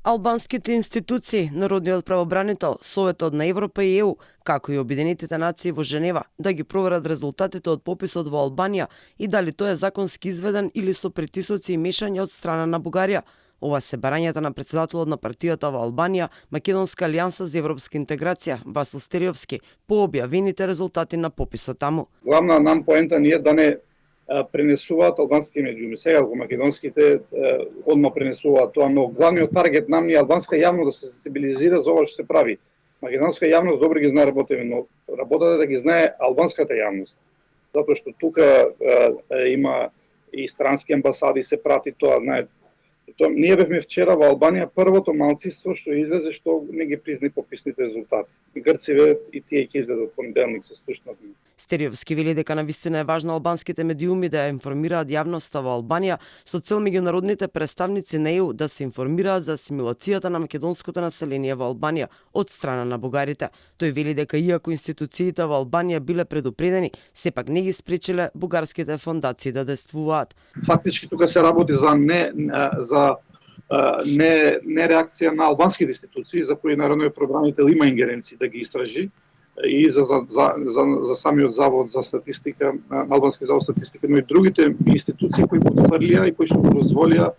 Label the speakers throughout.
Speaker 1: Албанските институции, Народниот правобранител, Советот на Европа и ЕУ, како и Обединетите нации во Женева, да ги проверат резултатите од пописот во Албанија и дали тој е законски изведен или со притисоци и мешање од страна на Бугарија. Ова се барањата на председателот на партијата во Албанија, Македонска алијанса за европска интеграција, Васил Стериовски, по објавените резултати на пописот таму.
Speaker 2: Главна нам поента ни е да не пренесуваат албански медиуми. Сега го македонските одма пренесуваат тоа, но главниот таргет нам е албанска јавност да се сензибилизира за ова што се прави. Македонска јавност добро ги знае работите, но работата да ги знае албанската јавност. Затоа што тука има и странски амбасади се прати тоа, знаете. Ние бевме вчера во Албанија првото малцинство што излезе што не ги призна пописните резултати. И Грциве и тие ќе излезат понеделник со слушнат.
Speaker 1: Стериовски вели дека навистина е важно албанските медиуми да ја информираат јавноста во Албанија со цел меѓународните представници на ЕУ да се информираат за асимилацијата на македонското население во Албанија од страна на бугарите. Тој вели дека иако институциите во Албанија биле предупредени, сепак не ги спречиле бугарските фондации да действуваат.
Speaker 2: Фактички тука се работи за не реакција на албанските институции за кои Народниот правобранител има ингеренции да ги истражи и за самиот завод за статистика, албански завод за статистика, но и другите институции кои потврлија и кои што го дозволија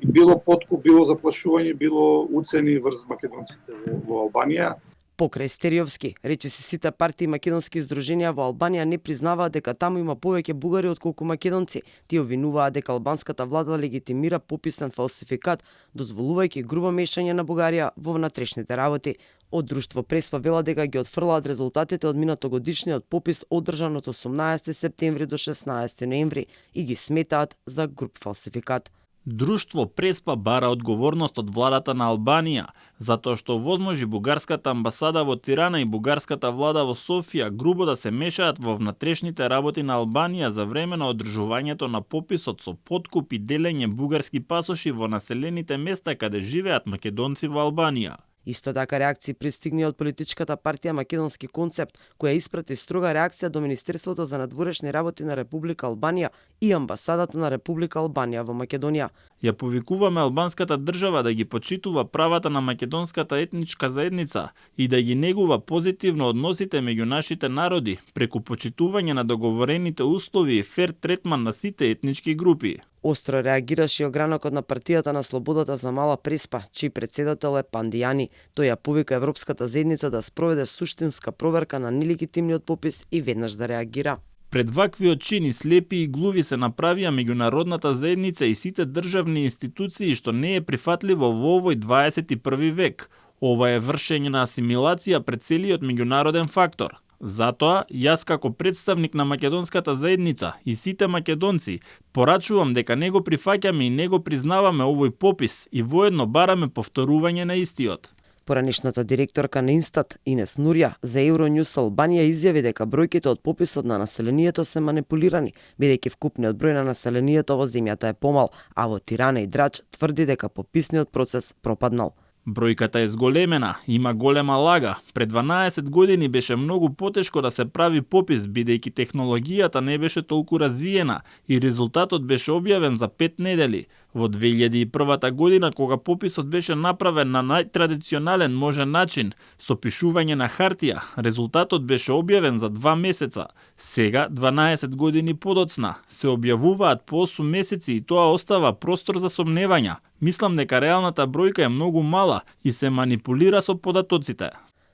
Speaker 2: било подкуп, било заплашување, било уцени врз македонците во Албанија.
Speaker 1: Покрај Стериовски, речиси сите партии и македонски издруженија во Албанија не признаваат дека таму има повеќе бугари отколку македонци. Тие обвинуваат дека албанската влада легитимира пописен фалсификат, дозволувајќи грубо мешање на Бугарија во внатрешните работи. Од друштво Преспа велат дека ги отфрлаат резултатите од минатогодишниот попис одржан од 18 септември до 16 ноември и ги сметаат за груб фалсификат.
Speaker 3: Друштво Преспа бара одговорност од владата на Албанија, затоа што возможи бугарската амбасада во Тирана и бугарската влада во Софија грубо да се мешаат во внатрешните работи на Албанија за време на одржувањето на пописот со подкуп и делење бугарски пасоши во населените места каде живеат македонци во Албанија.
Speaker 1: Исто така реакции пристигни од политичката партија Македонски концепт, која испрати строга реакција до Министерството за надворешни работи на Република Албанија и амбасадата на Република Албанија во Македонија.
Speaker 3: Ја повикуваме албанската држава да ги почитува правата на македонската етничка заедница и да ги негува позитивно односите меѓу нашите народи, преку почитување на договорените услови и фер третман на сите етнички групи.
Speaker 1: Остро реагираше и огранокот на партијата на Слободата за Мала Преспа, чиј председател е Пандијани. Тој ја повика Европската заедница да спроведе суштинска проверка на нелегитимниот попис и веднаш да реагира.
Speaker 3: Пред ваквиот чини слепи и глуви се направија меѓународната заедница и сите државни институции што не е прифатливо во овој 21 век. Ова е вршење на асимилација пред целиот меѓународен фактор. Затоа, јас како представник на македонската заедница и сите македонци порачувам дека не го прифаќаме и не го признаваме овој попис и воедно бараме повторување на истиот.
Speaker 1: Поранешната директорка на Инстат, Инес Нурја, за Евронюс Албанија изјави дека бројките од пописот на населението се манипулирани, бидејќи вкупниот број на населението во земјата е помал, а во Тирана и Драч тврди дека пописниот процес пропаднал.
Speaker 3: Бројката е зголемена, има голема лага. Пред 12 години беше многу потешко да се прави попис, бидејќи технологијата не беше толку развиена и резултатот беше објавен за 5 недели. Во 2001 година, кога пописот беше направен на најтрадиционален можен начин, со пишување на хартија, резултатот беше објавен за 2 месеца. Сега, 12 години подоцна, се објавуваат по 8 месеци и тоа остава простор за сомневања. Мислам дека реалната бројка е многу мала и се манипулира со податоците.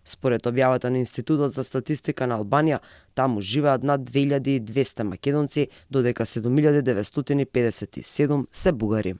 Speaker 1: Според објавата на Институтот за статистика на Албанија, таму живеат над 2200 македонци, додека 7957 се бугари.